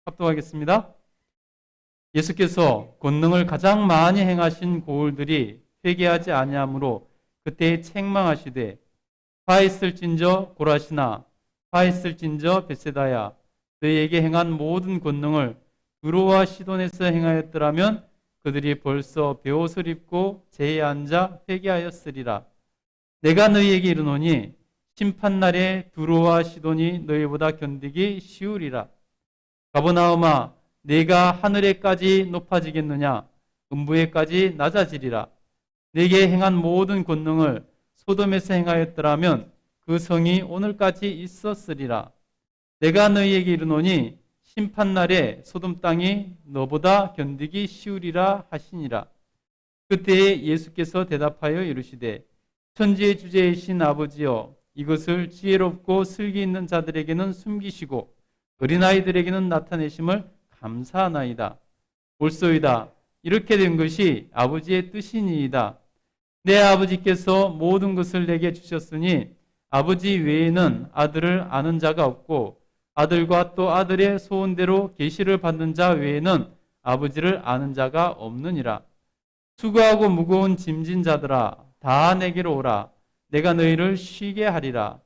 합독하겠습니다. 예수께서 권능을 가장 많이 행하신 고을들이 회개하지 아니하므로 그때에 책망하시되 화했을진저 고라시나 화했을진저 벳세다야 너희에게 행한 모든 권능을 두로와 시돈에서 행하였더라면 그들이 벌써 베옷을 입고 제에 앉아 회개하였으리라. 내가 너희에게 이르노니 심판날에 두로와 시돈이 너희보다 견디기 쉬우리라. 가버나움아 내가 하늘에까지 높아지겠느냐 음부에까지 낮아지리라. 내게 행한 모든 권능을 소돔에서 행하였더라면 그 성이 오늘까지 있었으리라. 내가 너희에게 이르노니 심판날에 소돔 땅이 너보다 견디기 쉬우리라 하시니라. 그때에 예수께서 대답하여 이르시되 천지의 주제이신 아버지여 이것을 지혜롭고 슬기 있는 자들에게는 숨기시고 어린아이들에게는 나타내심을 감사하나이다. 옳소이다. 이렇게 된 것이 아버지의 뜻이니이다. 내 아버지께서 모든 것을 내게 주셨으니 아버지 외에는 아들을 아는 자가 없고 아들과 또 아들의 소원대로 계시를 받는 자 외에는 아버지를 아는 자가 없느니라. 수고하고 무거운 짐진 자들아 다 내게로 오라. 내가 너희를 쉬게 하리라.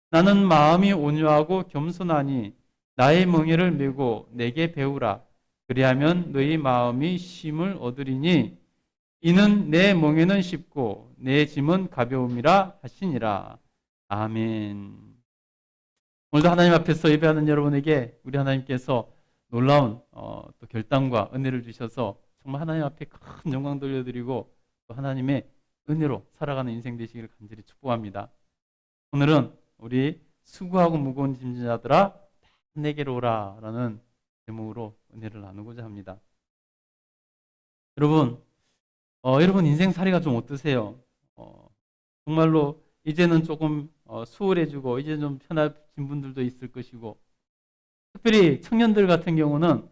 나는 마음이 온유하고 겸손하니 나의 멍에를 메고 내게 배우라. 그리하면 너희 마음이 쉼을 얻으리니 이는 내 멍에는 쉽고 내 짐은 가벼움이라 하시니라. 아멘. 오늘도 하나님 앞에서 예배하는 여러분에게 우리 하나님께서 놀라운 또 결단과 은혜를 주셔서 정말 하나님 앞에 큰 영광 돌려드리고 또 하나님의 은혜로 살아가는 인생 되시기를 간절히 축복합니다. 오늘은 우리 수고하고 무거운 짐진 자들아 내게로 오라 라는 제목으로 은혜를 나누고자 합니다. 여러분 인생살이가 좀 어떠세요? 정말로 이제는 조금 수월해지고 이제 좀 편해진 분들도 있을 것이고 특별히 청년들 같은 경우는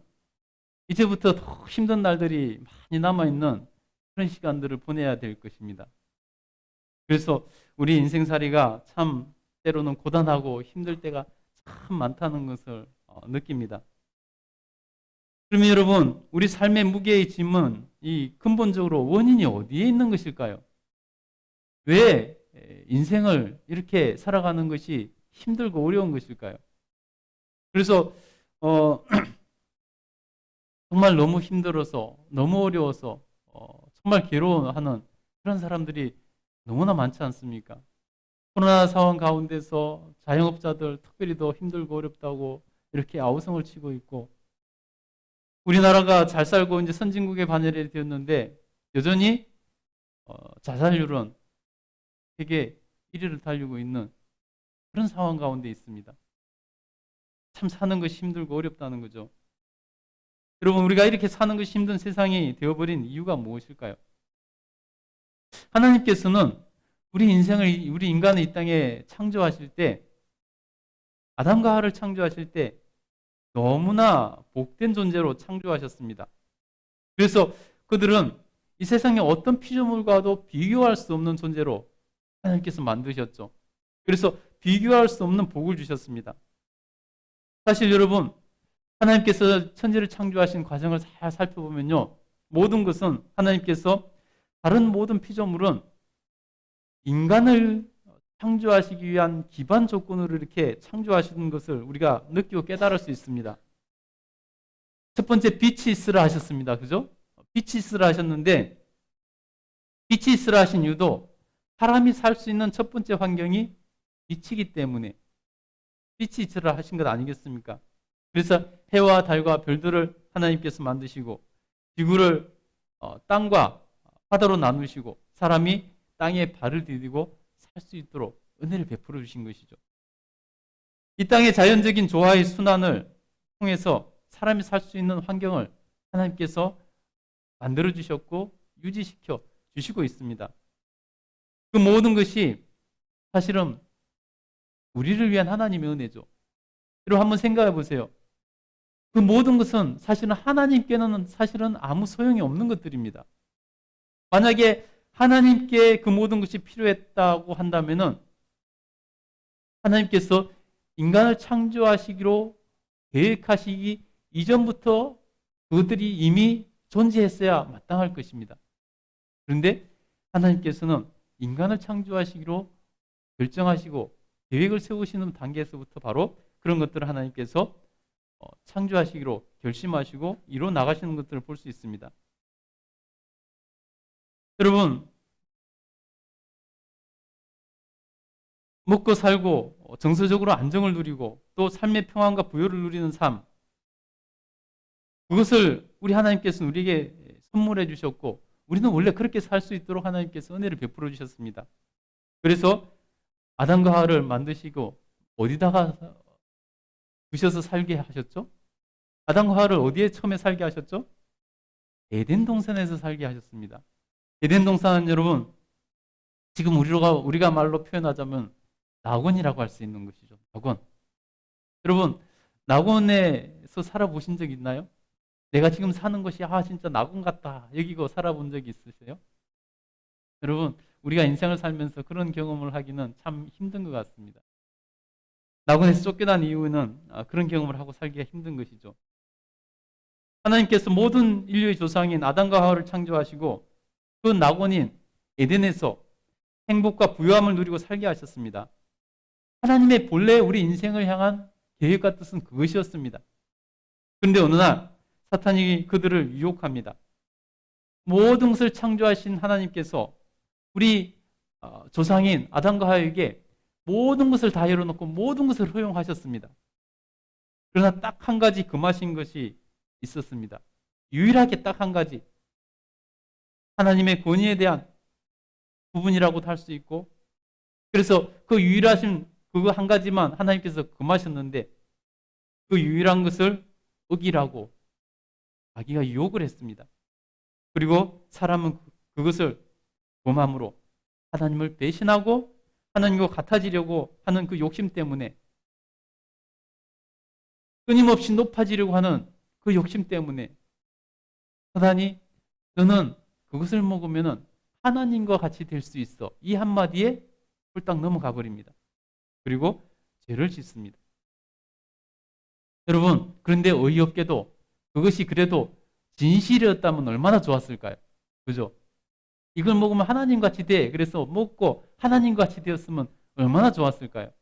이제부터 더 힘든 날들이 많이 남아있는 그런 시간들을 보내야 될 것입니다. 그래서 우리 인생살이가 참 때로는 고단하고 힘들 때가 참 많다는 것을 느낍니다. 그러면 여러분 우리 삶의 무게의 짐은 이 근본적으로 원인이 어디에 있는 것일까요? 왜 인생을 이렇게 살아가는 것이 힘들고 어려운 것일까요? 그래서 정말 너무 힘들어서 너무 어려워서 정말 괴로워하는 그런 사람들이 너무나 많지 않습니까? 코로나 상황 가운데서 자영업자들 특별히 더 힘들고 어렵다고 이렇게 아우성을 치고 있고 우리나라가 잘 살고 이제 선진국의 반열에 되었는데 여전히 자살률은 세계 1위를 달리고 있는 그런 상황 가운데 있습니다. 참 사는 것이 힘들고 어렵다는 거죠. 여러분 우리가 이렇게 사는 것이 힘든 세상이 되어버린 이유가 무엇일까요? 하나님께서는 우리 인간을 이 땅에 창조하실 때 아담과 하와를 창조하실 때 너무나 복된 존재로 창조하셨습니다. 그래서 그들은 이 세상의 어떤 피조물과도 비교할 수 없는 존재로 하나님께서 만드셨죠. 그래서 비교할 수 없는 복을 주셨습니다. 사실 여러분 하나님께서 천지를 창조하신 과정을 잘 살펴보면요. 모든 것은 하나님께서 다른 모든 피조물은 인간을 창조하시기 위한 기반 조건으로 이렇게 창조하시는 것을 우리가 느끼고 깨달을 수 있습니다. 첫 번째 빛이 있으라 하셨습니다. 그죠? 빛이 있으라 하셨는데 빛이 있으라 하신 이유도 사람이 살 수 있는 첫 번째 환경이 빛이기 때문에 빛이 있으라 하신 것 아니겠습니까? 그래서 해와 달과 별들을 하나님께서 만드시고 지구를 땅과 바다로 나누시고 사람이 땅에 발을 디디고 살 수 있도록 은혜를 베풀어 주신 것이죠. 이 땅의 자연적인 조화의 순환을 통해서 사람이 살 수 있는 환경을 하나님께서 만들어 주셨고 유지시켜 주시고 있습니다. 그 모든 것이 사실은 우리를 위한 하나님의 은혜죠. 여러분 한번 생각해 보세요. 그 모든 것은 사실은 하나님께는 사실은 아무 소용이 없는 것들입니다. 만약에 하나님께 그 모든 것이 필요했다고 한다면은 하나님께서 인간을 창조하시기로 계획하시기 이전부터 그들이 이미 존재했어야 마땅할 것입니다. 그런데 하나님께서는 인간을 창조하시기로 결정하시고 계획을 세우시는 단계에서부터 바로 그런 것들을 하나님께서 창조하시기로 결심하시고 이뤄 나가시는 것들을 볼 수 있습니다. 여러분, 먹고 살고 정서적으로 안정을 누리고 또 삶의 평안과 부요를 누리는 삶, 그것을 우리 하나님께서는 우리에게 선물해 주셨고 우리는 원래 그렇게 살 수 있도록 하나님께서 은혜를 베풀어 주셨습니다. 그래서 아담과 하와를 만드시고 어디다가 두셔서 살게 하셨죠? 아담과 하와를 어디에 처음에 살게 하셨죠? 에덴 동산에서 살게 하셨습니다. 에덴 동산은 여러분 지금 우리가 말로 표현하자면 낙원이라고 할 수 있는 것이죠. 낙원. 여러분 낙원에서 살아보신 적 있나요? 내가 지금 사는 것이 진짜 낙원 같다 여기고 살아본 적이 있으세요? 여러분 우리가 인생을 살면서 그런 경험을 하기는 참 힘든 것 같습니다. 낙원에서 쫓겨난 이유는 그런 경험을 하고 살기가 힘든 것이죠. 하나님께서 모든 인류의 조상인 아담과 하와를 창조하시고 그 낙원인 에덴에서 행복과 부유함을 누리고 살게 하셨습니다. 하나님의 본래 우리 인생을 향한 계획과 뜻은 그것이었습니다. 그런데 어느 날 사탄이 그들을 유혹합니다. 모든 것을 창조하신 하나님께서 우리 조상인 아담과 하와에게 모든 것을 다 열어놓고 모든 것을 허용하셨습니다. 그러나 딱 한 가지 금하신 것이 있었습니다. 유일하게 딱 한 가지. 하나님의 권위에 대한 부분이라고도 할 수 있고 그래서 그 유일하신 그거 한 가지만 하나님께서 금하셨는데 그 유일한 것을 어기라고 자기가 유혹을 했습니다. 그리고 사람은 그것을 범함으로 하나님을 배신하고 하나님과 같아지려고 하는 그 욕심 때문에 끊임없이 높아지려고 하는 그 욕심 때문에 사단이 너는 그것을 먹으면 하나님과 같이 될 수 있어. 이 한마디에 홀딱 넘어가 버립니다. 그리고 죄를 짓습니다. 여러분 그런데 어이없게도 그것이 그래도 진실이었다면 얼마나 좋았을까요? 그죠? 이걸 먹으면 하나님같이 돼. 그래서 먹고 하나님같이 되었으면 얼마나 좋았을까요?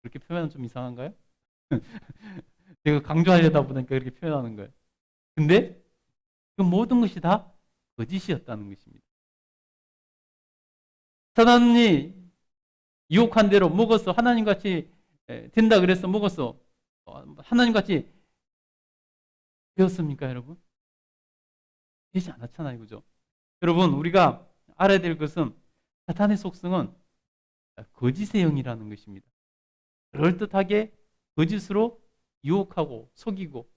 그렇게 표현은 좀 이상한가요? 제가 강조하려다 보니까 그렇게 표현하는 거예요. 근데 그 모든 것이 다 거짓이었다는 것입니다. 사단이 유혹한 대로 먹어서 하나님같이 된다 그래서 먹어서 하나님같이 되었습니까, 여러분? 되지 않았잖아요, 그죠? 여러분, 우리가 알아야 될 것은 사탄의 속성은 거짓의 영이라는 것입니다. 그럴듯하게 거짓으로 유혹하고 속이고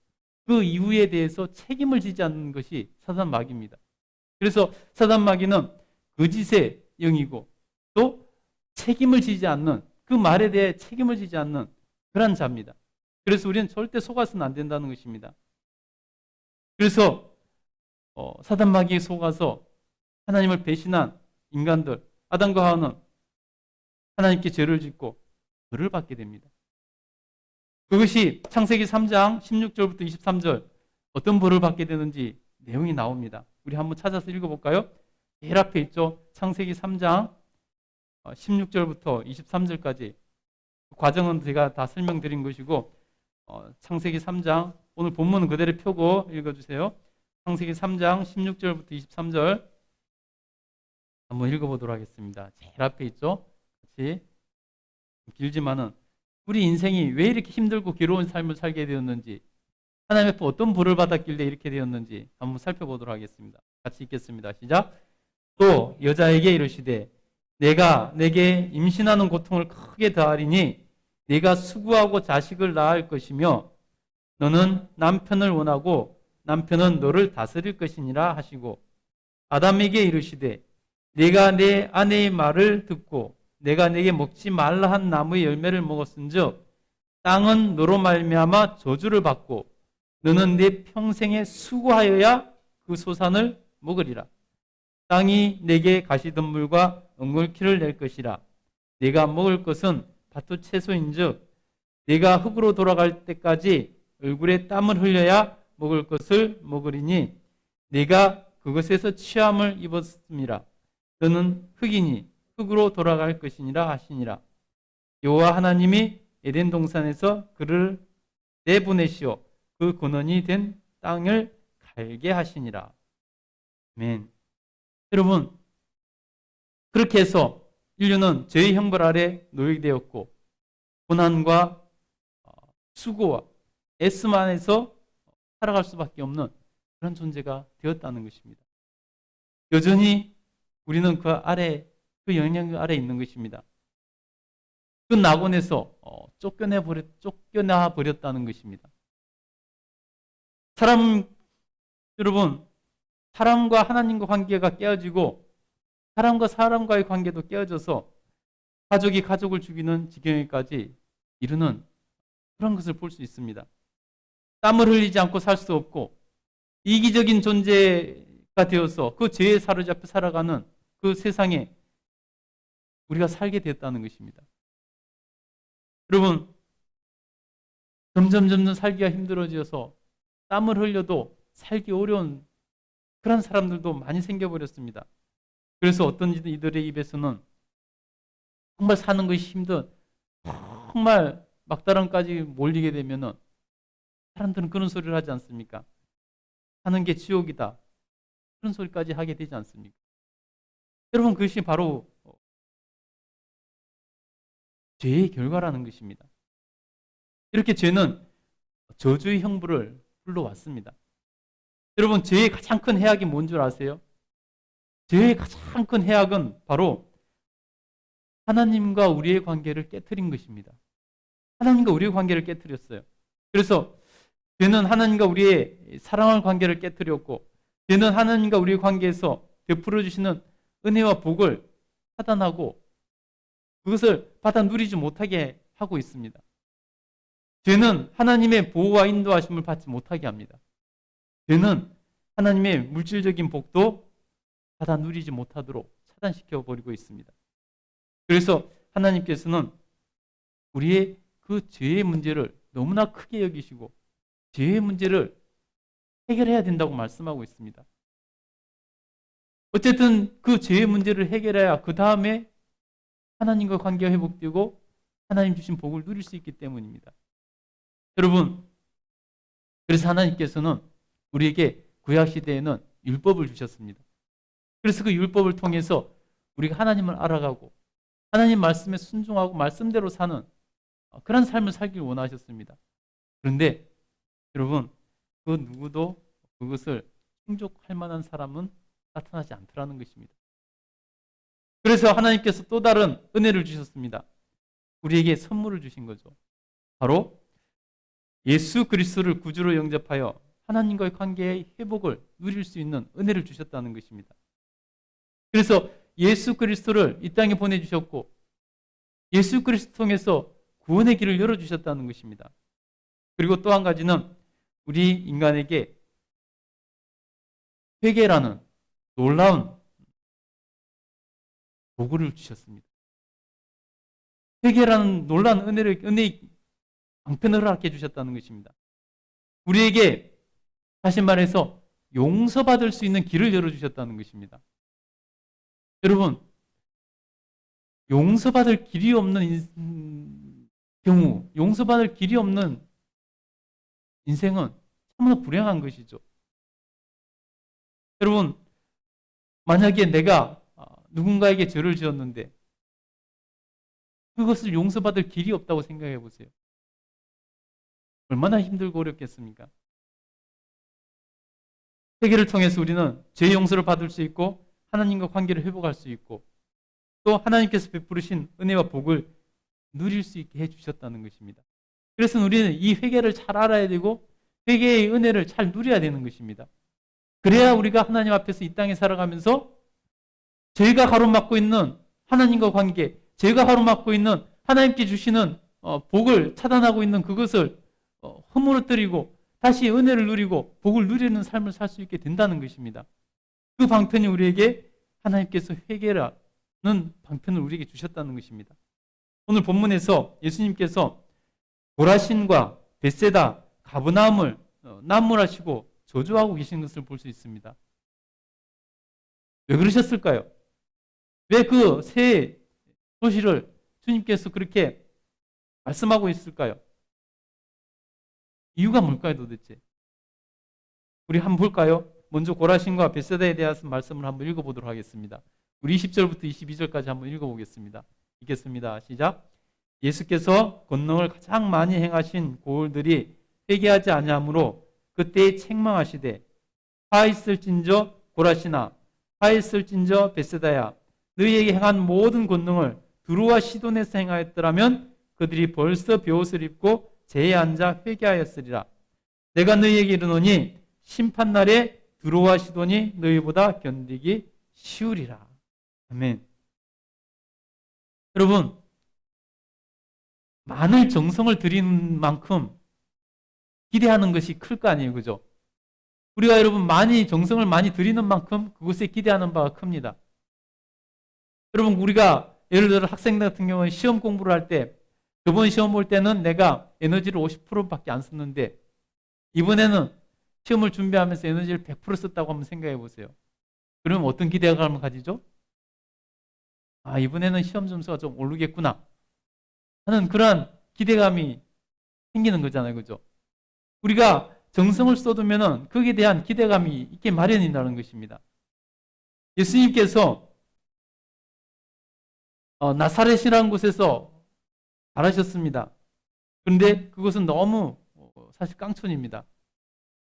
그 이후에 대해서 책임을 지지 않는 것이 사단 마귀입니다. 그래서 사단 마귀는 거짓의 영이고 또 책임을 지지 않는 그 말에 대해 책임을 지지 않는 그런 자입니다. 그래서 우리는 절대 속아서는 안 된다는 것입니다. 그래서 사단 마귀에 속아서 하나님을 배신한 인간들 아담과 하와는 하나님께 죄를 짓고 벌을 받게 됩니다. 그것이 창세기 3장 16절부터 23절 어떤 벌을 받게 되는지 내용이 나옵니다. 우리 한번 찾아서 읽어볼까요? 제일 앞에 있죠. 창세기 3장 16절부터 23절까지 과정은 제가 다 설명드린 것이고 창세기 3장 오늘 본문은 그대로 펴고 읽어주세요. 창세기 3장 16절부터 23절 한번 읽어보도록 하겠습니다. 제일 앞에 있죠. 같이 길지만은 우리 인생이 왜 이렇게 힘들고 괴로운 삶을 살게 되었는지 하나님 앞에 어떤 벌을 받았길래 이렇게 되었는지 한번 살펴보도록 하겠습니다. 같이 읽겠습니다. 시작. 또 여자에게 이르시되 내가 내게 임신하는 고통을 크게 더하리니 네가 수고하고 자식을 낳을 것이며 너는 남편을 원하고 남편은 너를 다스릴 것이니라 하시고 아담에게 이르시되 네가 내 아내의 말을 듣고 내가 내게 먹지 말라 한 나무의 열매를 먹었은즉 땅은 너로 말미암아 저주를 받고 너는 내 평생에 수고하여야 그 소산을 먹으리라. 땅이 내게 가시덤불과 엉겅퀴를 낼 것이라. 내가 먹을 것은 밭의 채소인즉 내가 흙으로 돌아갈 때까지 얼굴에 땀을 흘려야 먹을 것을 먹으리니 내가 그것에서 취함을 입었음이라. 너는 흙이니 흙으로 돌아갈 것이니라 하시니라. 여호와 하나님이 에덴 동산에서 그를 내보내시어 그 근원이 된 땅을 갈게 하시니라. 아멘. 여러분, 그렇게 해서 인류는 죄의 형벌 아래 노예되었고 고난과 수고와 애씀 안에서 살아갈 수밖에 없는 그런 존재가 되었다는 것입니다. 여전히 우리는 그 아래, 그 영향력 아래 있는 것입니다. 그 낙원에서 쫓겨나 버렸다는 것입니다. 여러분, 사람과 하나님과 관계가 깨어지고 사람과 사람과의 관계도 깨어져서 가족이 가족을 죽이는 지경에까지 이르는 그런 것을 볼 수 있습니다. 땀을 흘리지 않고 살 수 없고 이기적인 존재가 되어서 그 죄에 사로잡혀 살아가는 그 세상에 우리가 살게 되었다는 것입니다. 여러분, 점점 살기가 힘들어져서 땀을 흘려도 살기 어려운 그런 사람들도 많이 생겨버렸습니다. 그래서 어떤 이들의 입에서는 정말 사는 것이 힘든, 정말 막다름까지 몰리게 되면은 사람들은 그런 소리를 하지 않습니까? 사는 게 지옥이다. 그런 소리까지 하게 되지 않습니까? 여러분, 그것이 바로 죄의 결과라는 것입니다. 이렇게 죄는 저주의 형벌을 불러왔습니다. 여러분, 죄의 가장 큰 해악이 뭔 줄 아세요? 죄의 가장 큰 해악은 바로 하나님과 우리의 관계를 깨트린 것입니다. 하나님과 우리의 관계를 깨트렸어요. 그래서 죄는 하나님과 우리의 사랑할 관계를 깨트렸고, 죄는 하나님과 우리의 관계에서 베풀어 주시는 은혜와 복을 차단하고 그것을 받아 누리지 못하게 하고 있습니다. 죄는 하나님의 보호와 인도하심을 받지 못하게 합니다. 죄는 하나님의 물질적인 복도 받아 누리지 못하도록 차단시켜 버리고 있습니다. 그래서 하나님께서는 우리의 그 죄의 문제를 너무나 크게 여기시고 죄의 문제를 해결해야 된다고 말씀하고 있습니다. 어쨌든 그 죄의 문제를 해결해야 그 다음에 하나님과 관계가 회복되고 하나님 주신 복을 누릴 수 있기 때문입니다. 여러분, 그래서 하나님께서는 우리에게 구약시대에는 율법을 주셨습니다. 그래서 그 율법을 통해서 우리가 하나님을 알아가고 하나님 말씀에 순종하고 말씀대로 사는 그런 삶을 살길 원하셨습니다. 그런데 여러분, 그 누구도 그것을 충족할 만한 사람은 나타나지 않더라는 것입니다. 그래서 하나님께서 또 다른 은혜를 주셨습니다. 우리에게 선물을 주신 거죠. 바로 예수 그리스도를 구주로 영접하여 하나님과의 관계의 회복을 누릴 수 있는 은혜를 주셨다는 것입니다. 그래서 예수 그리스도를 이 땅에 보내주셨고 예수 그리스도 통해서 구원의 길을 열어주셨다는 것입니다. 그리고 또 한 가지는 우리 인간에게 회개라는 놀라운 도구를 주셨습니다. 회개라는 놀라운 은혜의 방편을 허락해 주셨다는 것입니다. 우리에게 다시 말해서 용서받을 수 있는 길을 열어주셨다는 것입니다. 여러분, 용서받을 길이 없는 경우, 용서받을 길이 없는 인생은 참으로 불행한 것이죠. 여러분, 만약에 내가 누군가에게 죄를 지었는데 그것을 용서받을 길이 없다고 생각해 보세요. 얼마나 힘들고 어렵겠습니까? 회개를 통해서 우리는 죄의 용서를 받을 수 있고 하나님과 관계를 회복할 수 있고 또 하나님께서 베푸르신 은혜와 복을 누릴 수 있게 해주셨다는 것입니다. 그래서 우리는 이 회개를 잘 알아야 되고 회개의 은혜를 잘 누려야 되는 것입니다. 그래야 우리가 하나님 앞에서 이 땅에 살아가면서 죄가 가로막고 있는 하나님과 관계, 죄가 가로막고 있는 하나님께 주시는 복을 차단하고 있는 그것을 허물어뜨리고 다시 은혜를 누리고 복을 누리는 삶을 살 수 있게 된다는 것입니다. 그 방편이 우리에게 하나님께서 회개라는 방편을 우리에게 주셨다는 것입니다. 오늘 본문에서 예수님께서 고라신과 벳세다 가버나움을 남물하시고 저주하고 계신 것을 볼 수 있습니다. 왜 그러셨을까요? 왜 그 새 도시를 주님께서 그렇게 말씀하고 있을까요? 이유가 뭘까요, 도대체? 우리 한번 볼까요? 먼저 고라신과 벳세다에 대해서 말씀을 한번 읽어보도록 하겠습니다. 우리 20절부터 22절까지 한번 읽어보겠습니다. 읽겠습니다. 시작. 예수께서 권능을 가장 많이 행하신 고을들이 회개하지 아니하므로 그때에 책망하시되 화 있을진저 고라시나 화 있을진저 벳세다야 너희에게 행한 모든 권능을 두루와 시돈에서 행하였더라면 그들이 벌써 베옷을 입고 제에 앉아 회개하였으리라. 내가 너희에게 이르노니 심판날에 두루와 시돈이 너희보다 견디기 쉬우리라. 아멘. 여러분, 많은 정성을 들이는 만큼 기대하는 것이 클 거 아니에요, 그죠? 우리가 여러분 정성을 많이 들이는 만큼 그것에 기대하는 바가 큽니다. 여러분, 우리가 예를 들어 학생들 같은 경우는 시험 공부를 할 때 저번 시험 볼 때는 내가 에너지를 50%밖에 안 썼는데 이번에는 시험을 준비하면서 에너지를 100% 썼다고 한번 생각해 보세요. 그러면 어떤 기대감을 가지죠? 아, 이번에는 시험 점수가 좀 오르겠구나 하는 그러한 기대감이 생기는 거잖아요, 그죠? 우리가 정성을 쏟으면 거기에 대한 기대감이 있게 마련이라는 것입니다. 예수님께서 나사렛이라는 곳에서 잘하셨습니다. 그런데 그것은 너무 사실 깡촌입니다.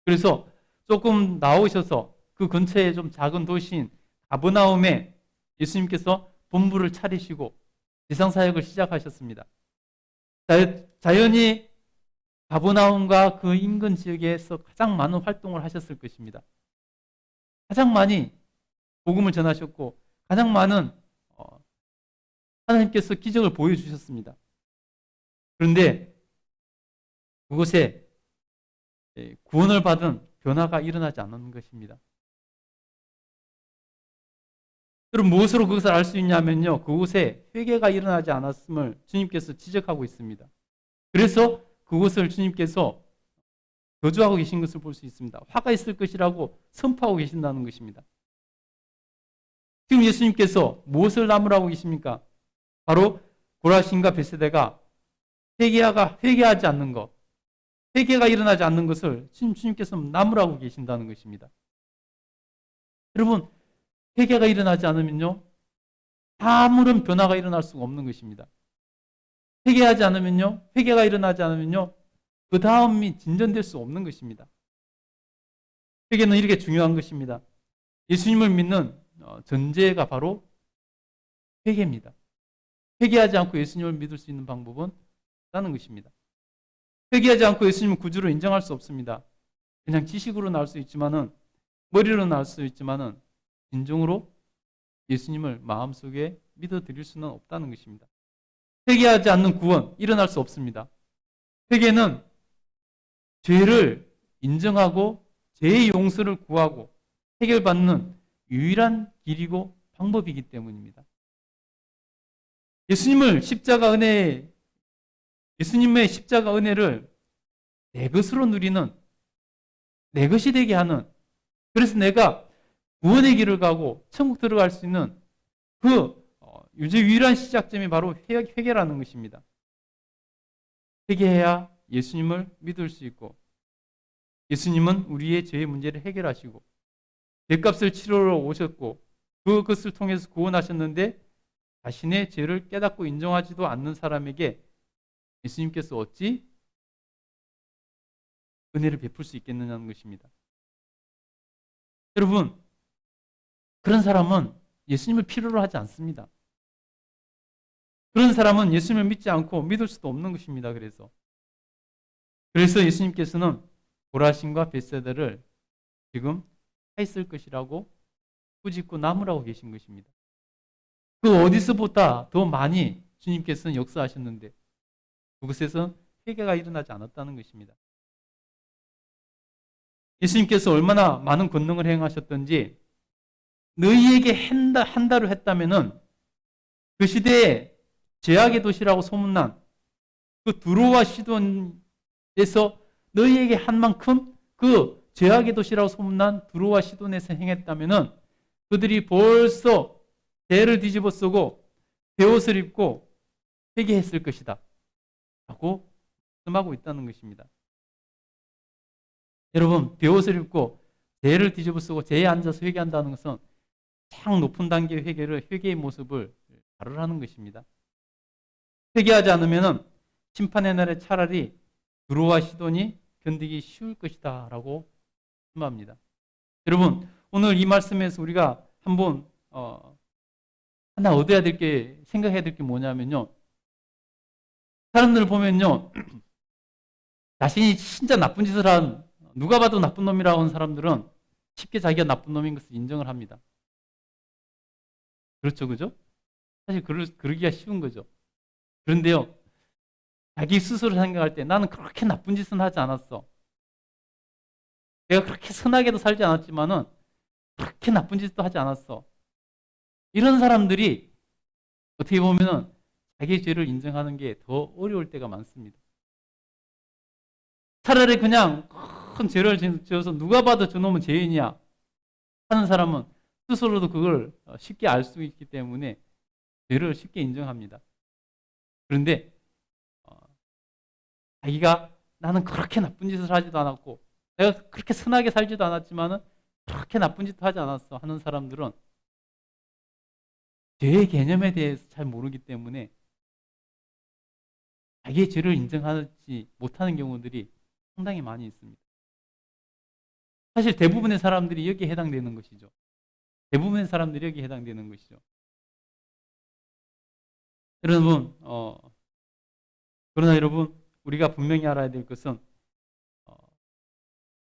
그래서 조금 나오셔서 그 근처에 좀 작은 도시인 가버나움에 예수님께서 본부를 차리시고 지상사역을 시작하셨습니다. 자연히 가버나움과 그 인근 지역에서 가장 많은 활동을 하셨을 것입니다. 가장 많이 복음을 전하셨고 가장 많은 하나님께서 기적을 보여주셨습니다. 그런데 그곳에 구원을 받은 변화가 일어나지 않는 것입니다. 그럼 무엇으로 그것을 알 수 있냐면요, 그곳에 회개가 일어나지 않았음을 주님께서 지적하고 있습니다. 그래서 그곳을 주님께서 저주하고 계신 것을 볼 수 있습니다. 화가 있을 것이라고 선포하고 계신다는 것입니다. 지금 예수님께서 무엇을 나무라고 계십니까? 바로 고라신과 벳세다가 회개하지 않는 것, 회개가 일어나지 않는 것을 주님께서 나무라고 계신다는 것입니다. 여러분, 회개가 일어나지 않으면요, 아무런 변화가 일어날 수가 없는 것입니다. 회개가 일어나지 않으면요, 그 다음이 진전될 수 없는 것입니다. 회개는 이렇게 중요한 것입니다. 예수님을 믿는 전제가 바로 회개입니다. 회개하지 않고 예수님을 믿을 수 있는 방법은 없다는 것입니다. 회개하지 않고 예수님을 구주로 인정할 수 없습니다. 그냥 지식으로 나올 수 있지만은, 머리로 나올 수 있지만은 진정으로 예수님을 마음속에 믿어드릴 수는 없다는 것입니다. 회개하지 않는 구원 일어날 수 없습니다. 회개는 죄를 인정하고 죄의 용서를 구하고 해결받는 유일한 길이고 방법이기 때문입니다. 예수님의 십자가 은혜를 내 것으로 누리는, 내 것이 되게 하는, 그래서 내가 구원의 길을 가고 천국 들어갈 수 있는 그 유일한 시작점이 바로 회개라는 것입니다. 회개해야 예수님을 믿을 수 있고, 예수님은 우리의 죄의 문제를 해결하시고 죄값을 치러러 오셨고 그것을 통해서 구원하셨는데 자신의 죄를 깨닫고 인정하지도 않는 사람에게 예수님께서 어찌 은혜를 베풀 수 있겠느냐는 것입니다. 여러분, 그런 사람은 예수님을 필요로 하지 않습니다. 그런 사람은 예수님을 믿지 않고 믿을 수도 없는 것입니다. 그래서 예수님께서는 고라신과 벳세다를 지금 화 있을 것이라고 꾸짖고 나무라고 계신 것입니다. 그 어디서보다 더 많이 주님께서는 역사하셨는데 그곳에서 회개가 일어나지 않았다는 것입니다. 예수님께서 얼마나 많은 권능을 행하셨던지 너희에게 한다로 했다면은 그 시대에 죄악의 도시라고 소문난 그 두로와 시돈에서 너희에게 한 만큼 그 죄악의 도시라고 소문난 두로와 시돈에서 행했다면은 그들이 벌써 죄를 뒤집어 쓰고 베옷을 입고 회개했을 것이다 라고 말씀하고 있다는 것입니다. 여러분, 베옷을 입고 죄를 뒤집어 쓰고 죄에 앉아서 회개한다는 것은 가장 높은 단계의 회개의 모습을 가르라는 것입니다. 회개하지 않으면 심판의 날에 차라리 두로와 시돈이 견디기 쉬울 것이다 라고 말씀합니다. 여러분, 오늘 이 말씀에서 우리가 한번 하나 얻어야 될 게, 생각해야 될 게 뭐냐면요, 사람들을 보면요, 자신이 진짜 나쁜 짓을 한, 누가 봐도 나쁜 놈이라고 하는 사람들은 쉽게 자기가 나쁜 놈인 것을 인정을 합니다. 그렇죠, 그죠? 사실 그러기가 쉬운 거죠. 그런데요, 자기 스스로 생각할 때 나는 그렇게 나쁜 짓은 하지 않았어. 내가 그렇게 선하게도 살지 않았지만은 그렇게 나쁜 짓도 하지 않았어. 이런 사람들이 어떻게 보면은 자기의 죄를 인정하는 게 더 어려울 때가 많습니다. 차라리 그냥 큰 죄를 지어서 누가 봐도 저놈은 죄인이야 하는 사람은 스스로도 그걸 쉽게 알 수 있기 때문에 죄를 쉽게 인정합니다. 그런데 자기가 나는 그렇게 나쁜 짓을 하지도 않았고 내가 그렇게 선하게 살지도 않았지만은 그렇게 나쁜 짓도 하지 않았어 하는 사람들은 죄의 개념에 대해서 잘 모르기 때문에 자기의 죄를 인정하지 못하는 경우들이 상당히 많이 있습니다. 사실 대부분의 사람들이 여기에 해당되는 것이죠. 대부분의 사람들이 여기에 해당되는 것이죠. 여러분, 그러나 여러분, 우리가 분명히 알아야 될 것은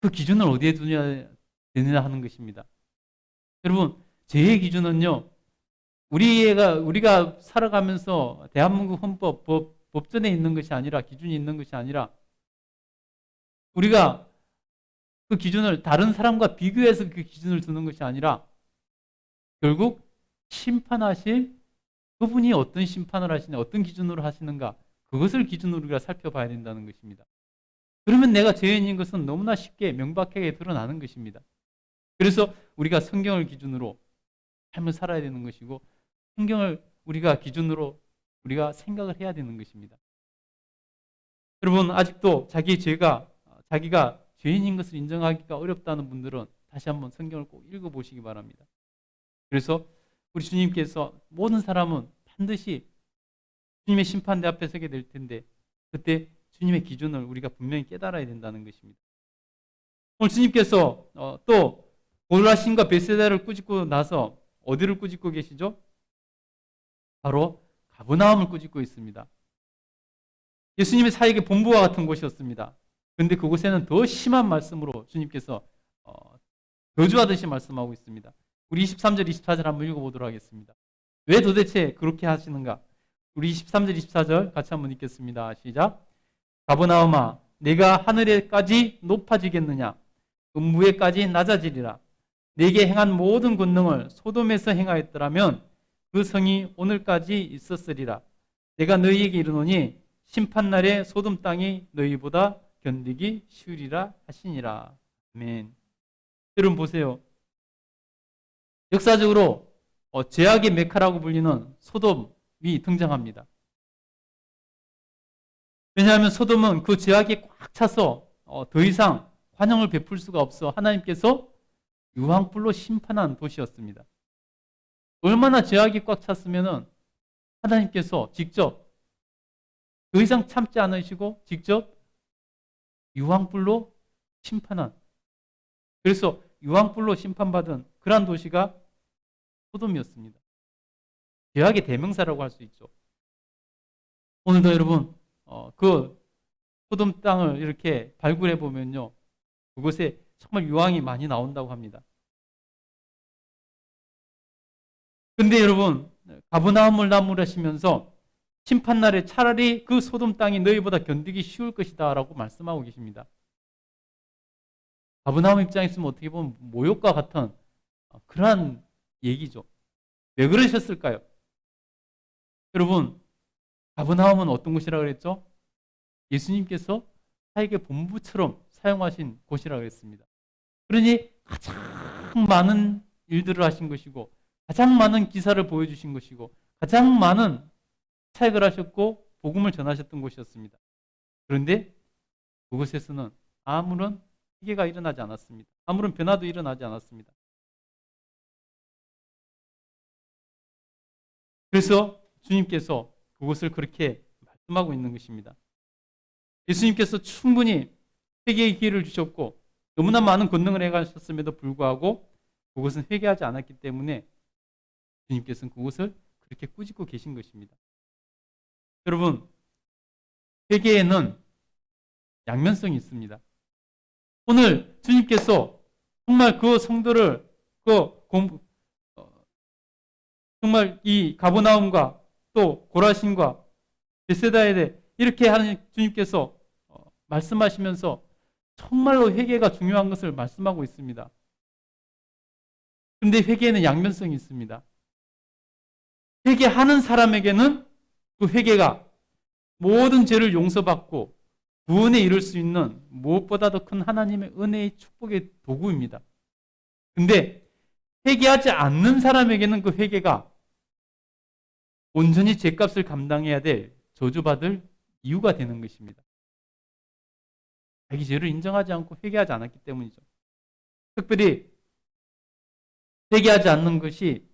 그 기준을 어디에 두냐 되느냐 하는 것입니다. 여러분, 죄의 기준은요, 우리가 살아가면서 대한민국 헌법, 법전에 있는 것이 아니라, 기준이 있는 것이 아니라, 우리가 그 기준을 다른 사람과 비교해서 그 기준을 두는 것이 아니라, 결국 심판하실 그분이 어떤 심판을 하시냐, 어떤 기준으로 하시는가, 그것을 기준으로 우리가 살펴봐야 된다는 것입니다. 그러면 내가 죄인인 것은 너무나 쉽게 명백하게 드러나는 것입니다. 그래서 우리가 성경을 기준으로 삶을 살아야 되는 것이고 성경을 우리가 기준으로 우리가 생각을 해야 되는 것입니다. 여러분, 아직도 자기가 죄인인 것을 인정하기가 어렵다는 분들은 다시 한번 성경을 꼭 읽어보시기 바랍니다. 그래서 우리 주님께서 모든 사람은 반드시 주님의 심판대 앞에 서게 될 텐데 그때 주님의 기준을 우리가 분명히 깨달아야 된다는 것입니다. 오늘 주님께서 또 고라신과 벳세다를 꾸짖고 나서 어디를 꾸짖고 계시죠? 바로 가버나움을 꾸짖고 있습니다. 예수님의 사역의 본부와 같은 곳이었습니다. 그런데 그곳에는 더 심한 말씀으로 주님께서 저주하듯이 말씀하고 있습니다. 우리 23절, 24절 한번 읽어보도록 하겠습니다. 왜 도대체 그렇게 하시는가? 우리 23절, 24절 같이 한번 읽겠습니다. 시작. 가버나움아, 내가 하늘에까지 높아지겠느냐? 음부에까지 낮아지리라. 내게 행한 모든 권능을 소돔에서 행하였더라면 그 성이 오늘까지 있었으리라. 내가 너희에게 이르노니 심판날에 소돔 땅이 너희보다 견디기 쉬우리라 하시니라. 아멘. 여러분 보세요. 역사적으로 죄악의 메카라고 불리는 소돔이 등장합니다. 왜냐하면 소돔은 그 죄악이 꽉 차서 더 이상 환영을 베풀 수가 없어 하나님께서 유황불로 심판한 도시였습니다. 얼마나 죄악이 꽉 찼으면 하나님께서 직접 더 이상 참지 않으시고 직접 유황불로 심판한, 그래서 유황불로 심판받은 그러한 도시가 소돔이었습니다. 죄악의 대명사라고 할 수 있죠. 오늘도 여러분 그 소돔 땅을 이렇게 발굴해 보면요, 그곳에 정말 유황이 많이 나온다고 합니다. 근데 여러분, 가버나움을 나무라시면서 심판날에 차라리 그 소돔 땅이 너희보다 견디기 쉬울 것이다 라고 말씀하고 계십니다. 가버나움 입장에서 어떻게 보면 모욕과 같은 그러한 얘기죠. 왜 그러셨을까요? 여러분, 가버나움은 어떤 곳이라고 그랬죠? 예수님께서 사역의 본부처럼 사용하신 곳이라고 했습니다. 그러니 가장 많은 일들을 하신 것이고 가장 많은 기사를 보여주신 것이고 가장 많은 사역을 하셨고 복음을 전하셨던 곳이었습니다. 그런데 그곳에서는 아무런 회개가 일어나지 않았습니다. 아무런 변화도 일어나지 않았습니다. 그래서 주님께서 그것을 그렇게 말씀하고 있는 것입니다. 예수님께서 충분히 회개의 기회를 주셨고 너무나 많은 권능을 행하셨음에도 불구하고 그것은 회개하지 않았기 때문에 주님께서는 그것을 그렇게 꾸짖고 계신 것입니다. 여러분, 회개에는 양면성이 있습니다. 오늘 주님께서 정말 그 성도를 정말 이 가버나움과 또 고라신과 베세다에 대해 이렇게 하는 주님께서 말씀하시면서 정말로 회개가 중요한 것을 말씀하고 있습니다. 그런데 회개에는 양면성이 있습니다. 회개하는 사람에게는 그 회개가 모든 죄를 용서받고 구원에 이를 수 있는 무엇보다도 큰 하나님의 은혜의 축복의 도구입니다. 근데 회개하지 않는 사람에게는 그 회개가 온전히 죄값을 감당해야 될 저주받을 이유가 되는 것입니다. 자기 죄를 인정하지 않고 회개하지 않았기 때문이죠. 특별히 회개하지 않는 것이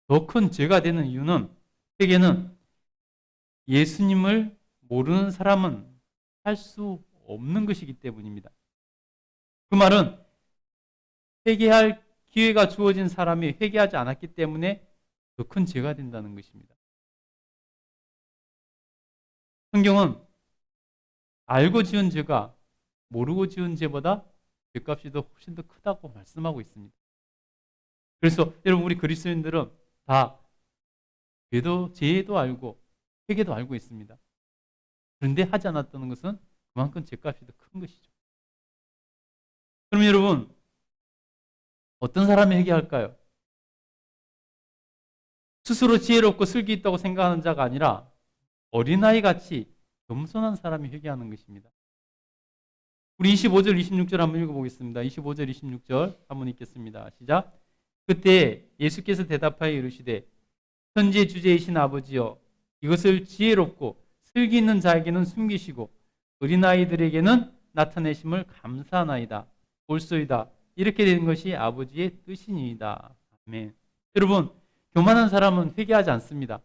더 큰 죄가 되는 이유는 회개는 예수님을 모르는 사람은 할 수 없는 것이기 때문입니다. 그 말은 회개할 기회가 주어진 사람이 회개하지 않았기 때문에 더 큰 죄가 된다는 것입니다. 성경은 알고 지은 죄가 모르고 지은 죄보다 죄값이 더 훨씬 더 크다고 말씀하고 있습니다. 그래서 여러분 우리 그리스도인들은 다 죄도 알고 회개도 알고 있습니다. 그런데 하지 않았다는 것은 그만큼 죄값이 더 큰 것이죠. 그럼 여러분 어떤 사람이 회개할까요? 스스로 지혜롭고 슬기 있다고 생각하는 자가 아니라 어린아이 같이 겸손한 사람이 회개하는 것입니다. 우리 25절, 26절 한번 읽어보겠습니다. 25절, 26절 한번 읽겠습니다. 시작. 그때 예수께서 대답하여 이르시되 천지의 주제이신 아버지여 이것을 지혜롭고 슬기 있는 자에게는 숨기시고 어린아이들에게는 나타내심을 감사하나이다. 옳소이다. 이렇게 된 것이 아버지의 뜻이니이다. 아멘. 여러분 교만한 사람은 회개하지 않습니다.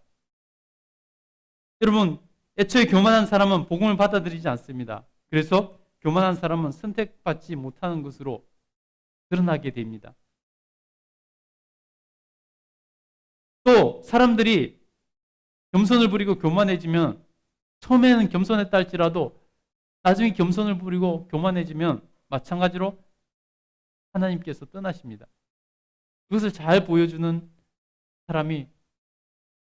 여러분 애초에 교만한 사람은 복음을 받아들이지 않습니다. 그래서 교만한 사람은 선택받지 못하는 것으로 드러나게 됩니다. 또 사람들이 겸손을 부리고 교만해지면 처음에는 겸손했다 할지라도 나중에 겸손을 부리고 교만해지면 마찬가지로 하나님께서 떠나십니다. 그것을 잘 보여주는 사람이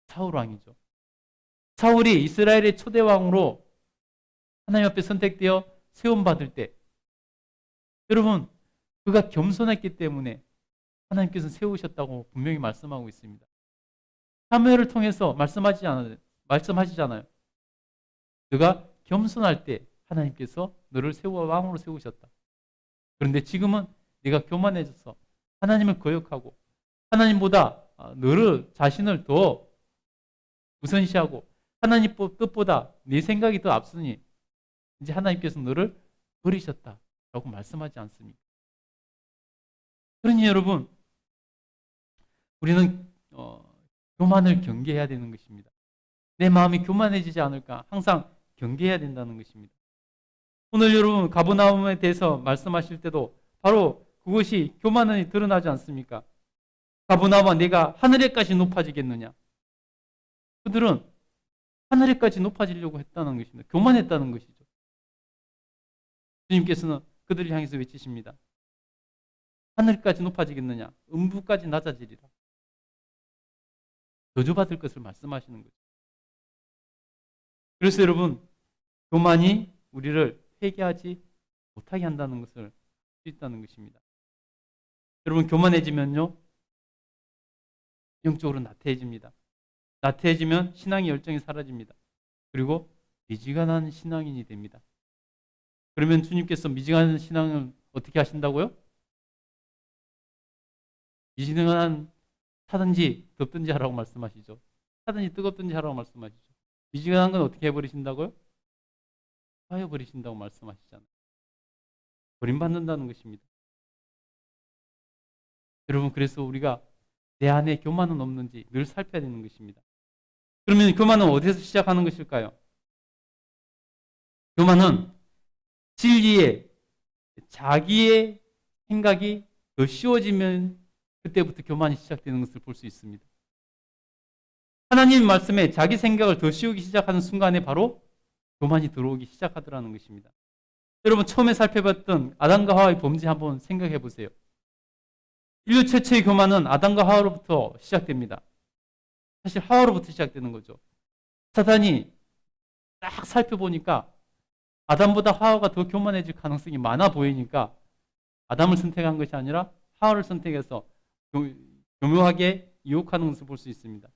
사울 왕이죠. 사울이 이스라엘의 초대 왕으로 하나님 앞에 선택되어 세움받을 때 여러분 그가 겸손했기 때문에 하나님께서 세우셨다고 분명히 말씀하고 있습니다. 사무엘을 통해서 말씀하시잖아요. 너가 겸손할 때 하나님께서 너를 왕으로 세우셨다. 그런데 지금은 네가 교만해져서 하나님을 거역하고 하나님보다 너를 자신을 더 우선시하고 하나님 뜻보다 네 생각이 더 앞서니 이제 하나님께서 너를 버리셨다라고 말씀하지 않습니까? 그러니 여러분 우리는 교만을 경계해야 되는 것입니다. 내 마음이 교만해지지 않을까 항상 경계해야 된다는 것입니다. 오늘 여러분 가버나움에 대해서 말씀하실 때도 바로 그것이 교만이 드러나지 않습니까? 가버나움아 내가 하늘에까지 높아지겠느냐? 그들은 하늘에까지 높아지려고 했다는 것입니다. 교만했다는 것이죠. 주님께서는 그들을 향해서 외치십니다. 하늘까지 높아지겠느냐? 음부까지 낮아지리라. 저주받을 것을 말씀하시는 거죠. 그래서 여러분 교만이 우리를 회개하지 못하게 한다는 것을 알 수 있다는 것입니다. 여러분 교만해지면요 영적으로 나태해집니다. 나태해지면 신앙의 열정이 사라집니다. 그리고 미지근한 신앙인이 됩니다. 그러면 주님께서 미증한 신앙을 어떻게 하신다고요? 미증한 타든지 덥든지 하라고 말씀하시죠. 타든지 뜨겁든지 하라고 말씀하시죠. 미증한 건 어떻게 해버리신다고요? 하여버리신다고 말씀하시잖아요. 버림받는다는 것입니다. 여러분, 그래서 우리가 내 안에 교만은 없는지 늘 살펴야 되는 것입니다. 그러면 교만은 어디서 시작하는 것일까요? 교만은 진리에 자기의 생각이 더 씌워지면 그때부터 교만이 시작되는 것을 볼 수 있습니다. 하나님 말씀에 자기 생각을 더 씌우기 시작하는 순간에 바로 교만이 들어오기 시작하더라는 것입니다. 여러분, 처음에 살펴봤던 아담과 하와의 범죄 한번 생각해 보세요. 인류 최초의 교만은 아담과 하와로부터 시작됩니다. 사실 하와로부터 시작되는 거죠. 사단이 딱 살펴보니까 아담보다 하와가 더 교만해질 가능성이 많아 보이니까 아담을 선택한 것이 아니라 하와를 선택해서 교묘하게 유혹하는 것을 볼 수 있습니다.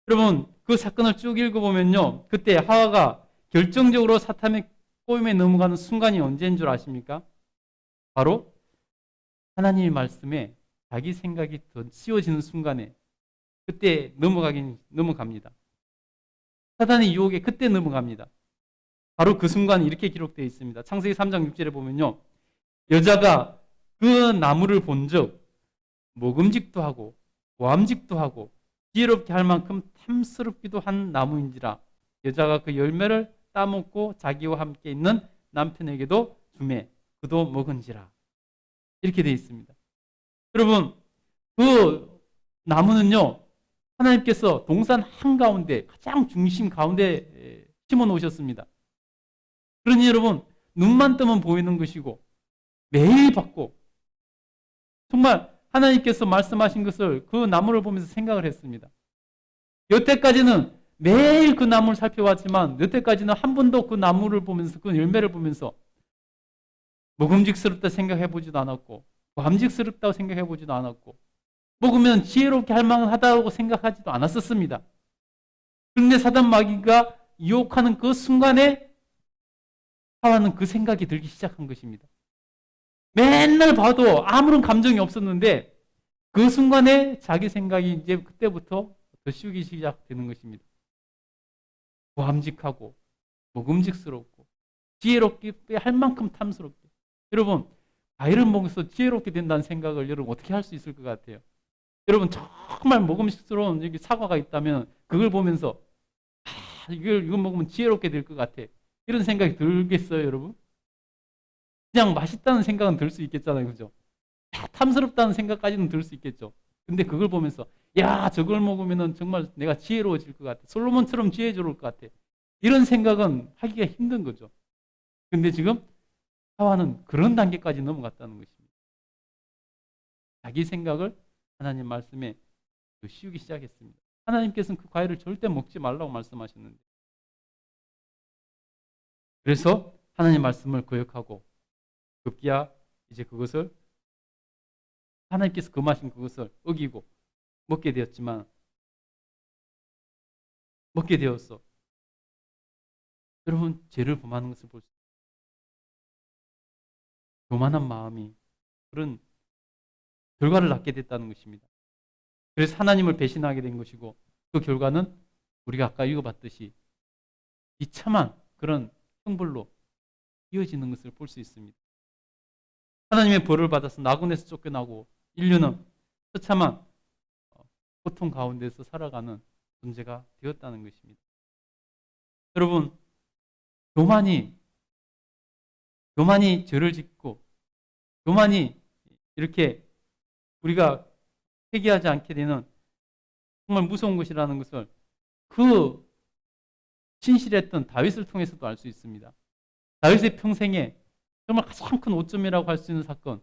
여러분, 그 사건을 쭉 읽어보면요, 그때 하와가 결정적으로 사탄의 꼬임에 넘어가는 순간이 언제인 줄 아십니까? 바로 하나님의 말씀에 자기 생각이 더 씌워지는 순간에 그때 넘어갑니다. 사탄의 유혹에 그때 넘어갑니다. 바로 그 순간이 이렇게 기록되어 있습니다. 창세기 3장 6절에 보면요, 여자가 그 나무를 본즉 먹음직도 하고 보암직도 하고 지혜롭게 할 만큼 탐스럽기도 한 나무인지라 여자가 그 열매를 따먹고 자기와 함께 있는 남편에게도 주매 그도 먹은지라. 이렇게 되어 있습니다. 여러분, 그 나무는요, 하나님께서 동산 한가운데 가장 중심 가운데 심어 놓으셨습니다. 그러니 여러분, 눈만 뜨면 보이는 것이고 매일 받고, 정말 하나님께서 말씀하신 것을 그 나무를 보면서 생각을 했습니다. 여태까지는 매일 그 나무를 살펴왔지만 여태까지는 한 번도 그 나무를 보면서, 그 열매를 보면서 먹음직스럽다 생각해보지도 않았고 보암직스럽다고 생각해보지도 않았고 먹으면 지혜롭게 할 만하다고 생각하지도 않았었습니다. 그런데 사단 마귀가 유혹하는 그 순간에 하와는 그 생각이 들기 시작한 것입니다. 맨날 봐도 아무런 감정이 없었는데 그 순간에 자기 생각이 이제 그때부터 더 씌우기 시작되는 것입니다. 보암직하고 먹음직스럽고 지혜롭게 할 만큼 탐스럽게. 여러분, 과일을 먹어서 지혜롭게 된다는 생각을 여러분 어떻게 할 수 있을 것 같아요? 여러분, 정말 먹음직스러운 여기 사과가 있다면 그걸 보면서 이거 먹으면 지혜롭게 될 것 같아, 이런 생각이 들겠어요, 여러분? 그냥 맛있다는 생각은 들 수 있겠잖아요, 그죠? 탐스럽다는 생각까지는 들 수 있겠죠. 근데 그걸 보면서 야, 저걸 먹으면 정말 내가 지혜로워질 것 같아, 솔로몬처럼 지혜로울 것 같아, 이런 생각은 하기가 힘든 거죠. 근데 지금 하와는 그런 단계까지 넘어갔다는 것입니다. 자기 생각을 하나님 말씀에 씌우기 시작했습니다. 하나님께서는 그 과일을 절대 먹지 말라고 말씀하셨는데, 그래서 하나님 말씀을 거역하고 급기야 이제 그것을 하나님께서 금하신 그것을 어기고 먹게 되었지만, 먹게 되었어. 여러분, 죄를 범하는 것을 볼 수 있어요. 교만한 마음이 그런 결과를 낳게 됐다는 것입니다. 그래서 하나님을 배신하게 된 것이고, 그 결과는 우리가 아까 읽어봤듯이 비참한 그런 형벌로 이어지는 것을 볼 수 있습니다. 하나님의 벌을 받아서 나군에서 쫓겨나고 인류는 처참한 고통 가운데서 살아가는 존재가 되었다는 것입니다. 여러분, 교만이 죄를 짓고 교만이 이렇게 우리가 회개하지 않게 되는 정말 무서운 것이라는 것을 그 신실했던 다윗을 통해서도 알 수 있습니다. 다윗의 평생에 정말 가장 큰 오점이라고 할 수 있는 사건,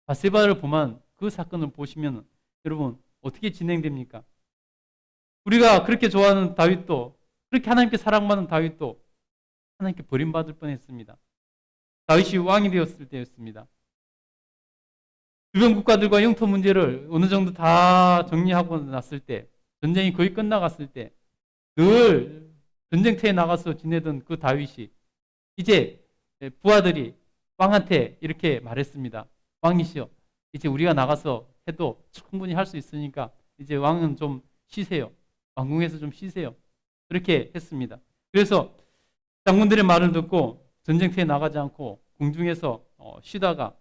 바세바를 범한 그 사건을 보시면 여러분 어떻게 진행됩니까? 우리가 그렇게 좋아하는 다윗도, 그렇게 하나님께 사랑받는 다윗도 하나님께 버림받을 뻔했습니다. 다윗이 왕이 되었을 때였습니다. 주변 국가들과 영토 문제를 어느 정도 다 정리하고 났을 때, 전쟁이 거의 끝나갔을 때 늘 전쟁터에 나가서 지내던 그 다윗이 이제 부하들이 왕한테 이렇게 말했습니다. 왕이시여, 이제 우리가 나가서 해도 충분히 할 수 있으니까 이제 왕은 좀 쉬세요. 왕궁에서 좀 쉬세요. 그렇게 했습니다. 그래서 장군들의 말을 듣고 전쟁터에 나가지 않고 궁중에서 쉬다가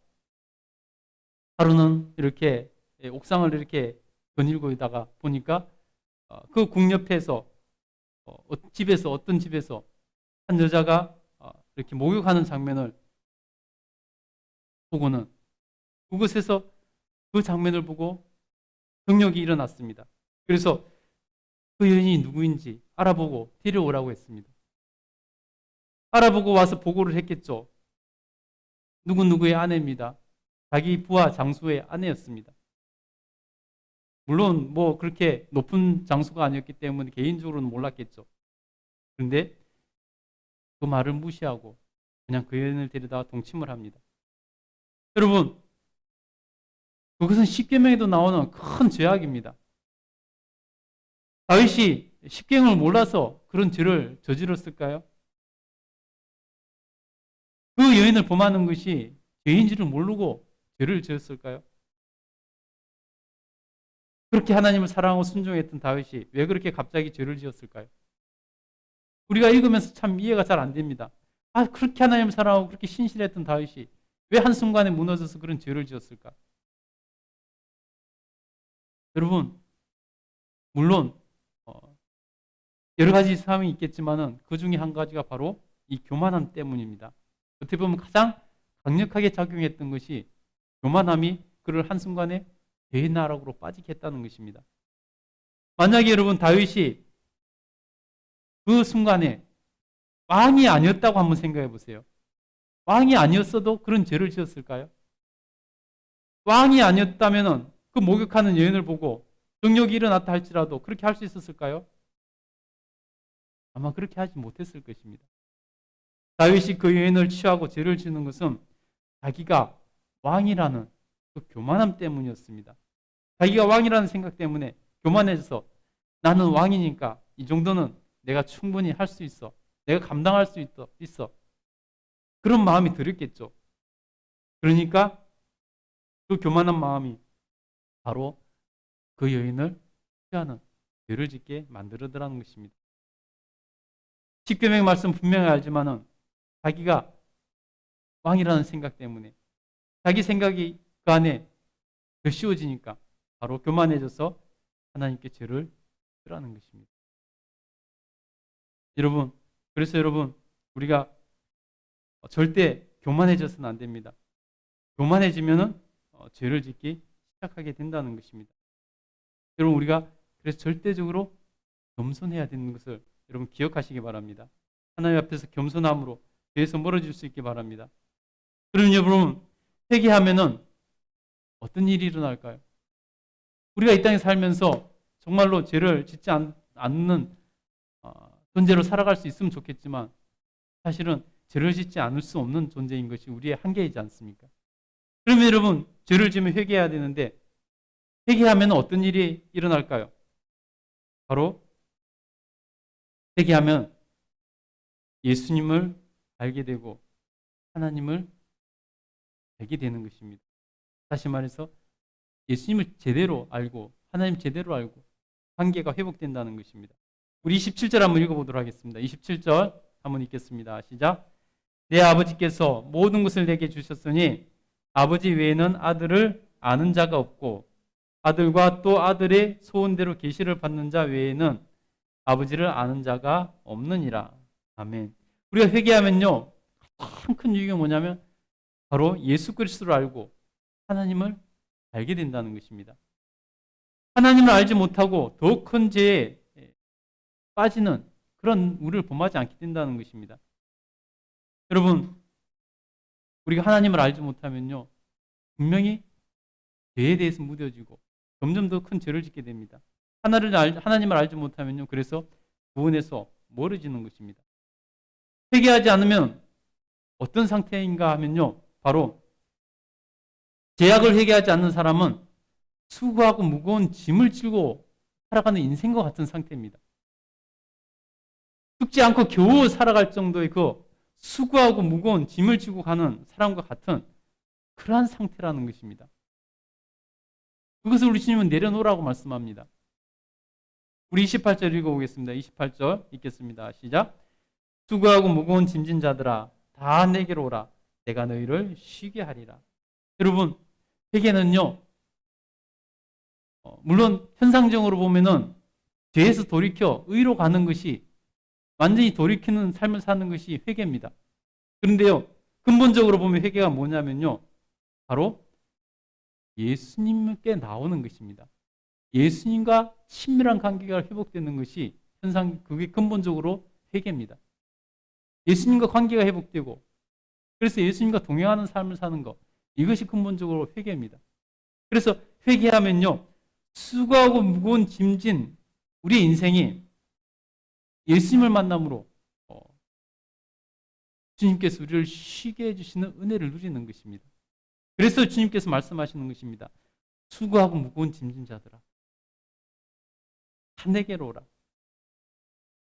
하루는 이렇게 옥상을 이렇게 거닐고 있다가 보니까 그 궁 옆에서 집에서 어떤 집에서 한 여자가 이렇게 목욕하는 장면을 보고는 그곳에서 그 장면을 보고 정력이 일어났습니다. 그래서 그 여인이 누구인지 알아보고 데려오라고 했습니다. 알아보고 와서 보고를 했겠죠. 누구누구의 아내입니다. 자기 부하 장수의 아내였습니다. 물론 뭐 그렇게 높은 장수가 아니었기 때문에 개인적으로는 몰랐겠죠. 그런데 그 말을 무시하고 그냥 그 여인을 데려다가 동침을 합니다. 여러분, 그것은 십계명에도 나오는 큰 죄악입니다. 다윗이 십계명을 몰라서 그런 죄를 저질렀을까요? 그 여인을 범하는 것이 죄인지를 모르고 죄를 지었을까요? 그렇게 하나님을 사랑하고 순종했던 다윗이 왜 그렇게 갑자기 죄를 지었을까요? 우리가 읽으면서 참 이해가 잘 안 됩니다. 그렇게 하나님을 사랑하고 그렇게 신실했던 다윗이 왜 한순간에 무너져서 그런 죄를 지었을까? 여러분, 물론 여러 가지 상황이 있겠지만은 그 중에 한 가지가 바로 이 교만함 때문입니다. 어떻게 보면 가장 강력하게 작용했던 것이 교만함이 그를 한순간에 죄의 나락으로 빠지게 했다는 것입니다. 만약에 여러분 다윗이 그 순간에 왕이 아니었다고 한번 생각해 보세요. 왕이 아니었어도 그런 죄를 지었을까요? 왕이 아니었다면 그 목욕하는 여인을 보고 정욕이 일어났다 할지라도 그렇게 할 수 있었을까요? 아마 그렇게 하지 못했을 것입니다. 다윗이 그 여인을 취하고 죄를 지는 것은 자기가 왕이라는 그 교만함 때문이었습니다. 자기가 왕이라는 생각 때문에 교만해져서 나는 왕이니까 이 정도는 내가 충분히 할 수 있어. 내가 감당할 수 있어. 그런 마음이 들었겠죠. 그러니까 그 교만한 마음이 바로 그 여인을 취하는 죄를 짓게 만들어더라는 것입니다. 십계명의 말씀 분명히 알지만은 자기가 왕이라는 생각 때문에 자기 생각이 그 안에 더 씌워지니까 바로 교만해져서 하나님께 죄를 지으라는 것입니다. 그래서 여러분 우리가 절대 교만해져서는 안 됩니다. 교만해지면은 죄를 짓기 시작하게 된다는 것입니다. 여러분 우리가 그래서 절대적으로 겸손해야 되는 것을 여러분 기억하시기 바랍니다. 하나님 앞에서 겸손함으로 죄에서 멀어질 수 있기 바랍니다. 그럼 여러분 회개하면은 어떤 일이 일어날까요? 우리가 이 땅에 살면서 정말로 죄를 짓지 않는 존재로 살아갈 수 있으면 좋겠지만 사실은 죄를 짓지 않을 수 없는 존재인 것이 우리의 한계이지 않습니까? 그러면 여러분 죄를 지으면 회개해야 되는데 회개하면 어떤 일이 일어날까요? 바로 회개하면 예수님을 알게 되고 하나님을 알게 되는 것입니다. 다시 말해서 예수님을 제대로 알고 하나님 제대로 알고 관계가 회복된다는 것입니다. 우리 27절 한번 읽어보도록 하겠습니다. 27절 한번 읽겠습니다. 시작. 내 아버지께서 모든 것을 내게 주셨으니 아버지 외에는 아들을 아는 자가 없고 아들과 또 아들의 소원대로 계시를 받는 자 외에는 아버지를 아는 자가 없느니라. 아멘. 우리가 회개하면요 가장 큰 유익이 뭐냐면 바로 예수 그리스도를 알고 하나님을 알게 된다는 것입니다. 하나님을 알지 못하고 더 큰 죄에 빠지는 그런 우리를 범하지 않게 된다는 것입니다. 여러분 우리가 하나님을 알지 못하면요 분명히 죄에 대해서 무뎌지고 점점 더 큰 죄를 짓게 됩니다. 하나님을 알지 못하면요 그래서 구원에서 멀어지는 것입니다. 회개하지 않으면 어떤 상태인가 하면요 바로 죄악을 회개하지 않는 사람은 수고하고 무거운 짐을 지고 살아가는 인생과 같은 상태입니다. 죽지 않고 겨우 살아갈 정도의 그 수고하고 무거운 짐을 지고 가는 사람과 같은 그러한 상태라는 것입니다. 그것을 우리 주님은 내려놓으라고 말씀합니다. 우리 28절 읽어보겠습니다. 28절 읽겠습니다. 시작. 수고하고 무거운 짐진 자들아 다 내게로 오라. 내가 너희를 쉬게 하리라. 여러분, 회개는요, 물론 현상적으로 보면은 죄에서 돌이켜 의로 가는 것이, 완전히 돌이키는 삶을 사는 것이 회개입니다. 그런데요, 근본적으로 보면 회개가 뭐냐면요, 바로 예수님께 나오는 것입니다. 예수님과 친밀한 관계가 회복되는 것이 그게 근본적으로 회개입니다. 예수님과 관계가 회복되고, 그래서 예수님과 동행하는 삶을 사는 것, 이것이 근본적으로 회개입니다. 그래서 회개하면요, 수고하고 무거운 짐진 우리 인생이 예수님을 만남으로 주님께서 우리를 쉬게 해주시는 은혜를 누리는 것입니다. 그래서 주님께서 말씀하시는 것입니다. 수고하고 무거운 짐진 자들아 다 내게로 오라.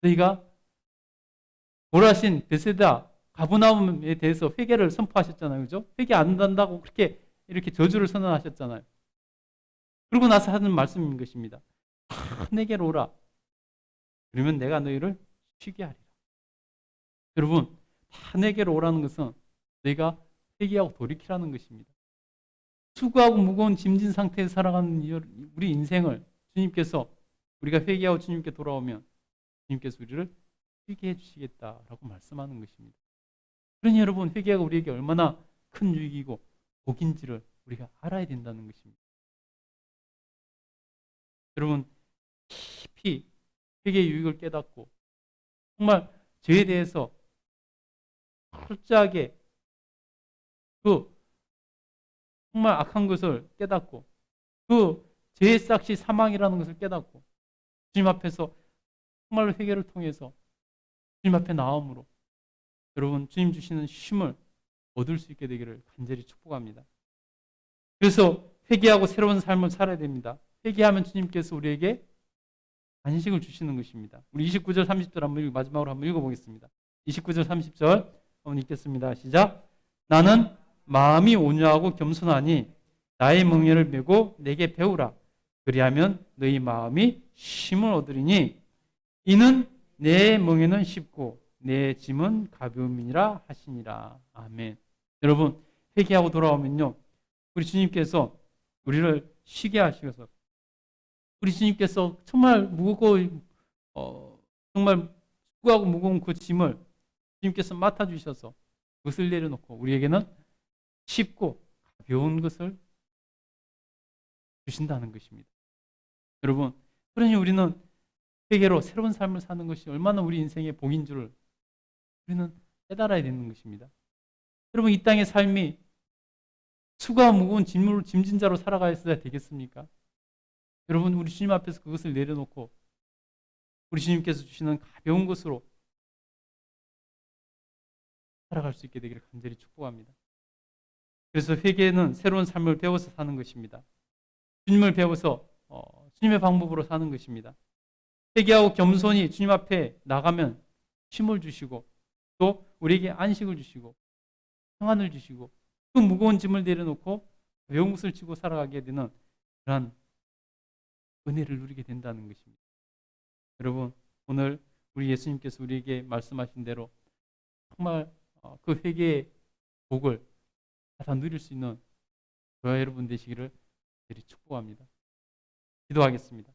너희가 돌아신 베세다 가버나움에 대해서 회개를 선포하셨잖아요. 그죠? 회개 안 한다고 그렇게 이렇게 저주를 선언하셨잖아요. 그러고 나서 하는 말씀인 것입니다. 다 내게로 오라. 그러면 내가 너희를 쉬게 하리라. 여러분, 다 내게로 오라는 것은 너희가 회개하고 돌이키라는 것입니다. 수고하고 무거운 짐진 상태에서 살아가는 우리 인생을 주님께서, 우리가 회개하고 주님께 돌아오면 주님께서 우리를 쉬게 해주시겠다라고 말씀하는 것입니다. 그러니 여러분, 회개가 우리에게 얼마나 큰 유익이고 복인지를 우리가 알아야 된다는 것입니다. 여러분, 깊이 회개의 유익을 깨닫고 정말 죄에 대해서 철저하게 정말 악한 것을 깨닫고 죄의 싹이 사망이라는 것을 깨닫고 주님 앞에서 정말 회개를 통해서 주님 앞에 나옴으로 여러분, 주님 주시는 쉼을 얻을 수 있게 되기를 간절히 축복합니다. 그래서 회개하고 새로운 삶을 살아야 됩니다. 회개하면 주님께서 우리에게 안식을 주시는 것입니다. 우리 29절 30절 마지막으로 한번 읽어보겠습니다. 29절 30절 한번 읽겠습니다. 시작. 나는 마음이 온유하고 겸손하니 나의 멍에를 메고 내게 배우라. 그리하면 너희 마음이 쉼을 얻으리니 이는 내 멍에는 쉽고 내 짐은 가벼움이니라 하시니라. 아멘. 여러분, 회개하고 돌아오면요, 우리 주님께서 우리를 쉬게 하시어서 우리 주님께서 정말 무겁고 정말 수고하고 무거운 그 짐을 주님께서 맡아주셔서 그것을 내려놓고 우리에게는 쉽고 가벼운 것을 주신다는 것입니다. 여러분, 그러니 우리는 회개로 새로운 삶을 사는 것이 얼마나 우리 인생의 복인 줄을 우리는 깨달아야 되는 것입니다. 여러분, 이 땅의 삶이 수고와 무거운 짐진 자로 살아가야 되겠습니까? 여러분, 우리 주님 앞에서 그것을 내려놓고 우리 주님께서 주시는 가벼운 것으로 살아갈 수 있게 되기를 간절히 축복합니다. 그래서 회개는 새로운 삶을 배워서 사는 것입니다. 주님을 배워서 주님의 방법으로 사는 것입니다. 회개하고 겸손히 주님 앞에 나가면 쉼을 주시고 또 우리에게 안식을 주시고 평안을 주시고 그 무거운 짐을 내려놓고 가벼운 것을 지고 살아가게 되는 그러한 은혜를 누리게 된다는 것입니다. 여러분, 오늘 우리 예수님께서 우리에게 말씀하신 대로 정말 그 회개의 복을 다 누릴 수 있는 저와 여러분 되시기를 축복합니다. 기도하겠습니다.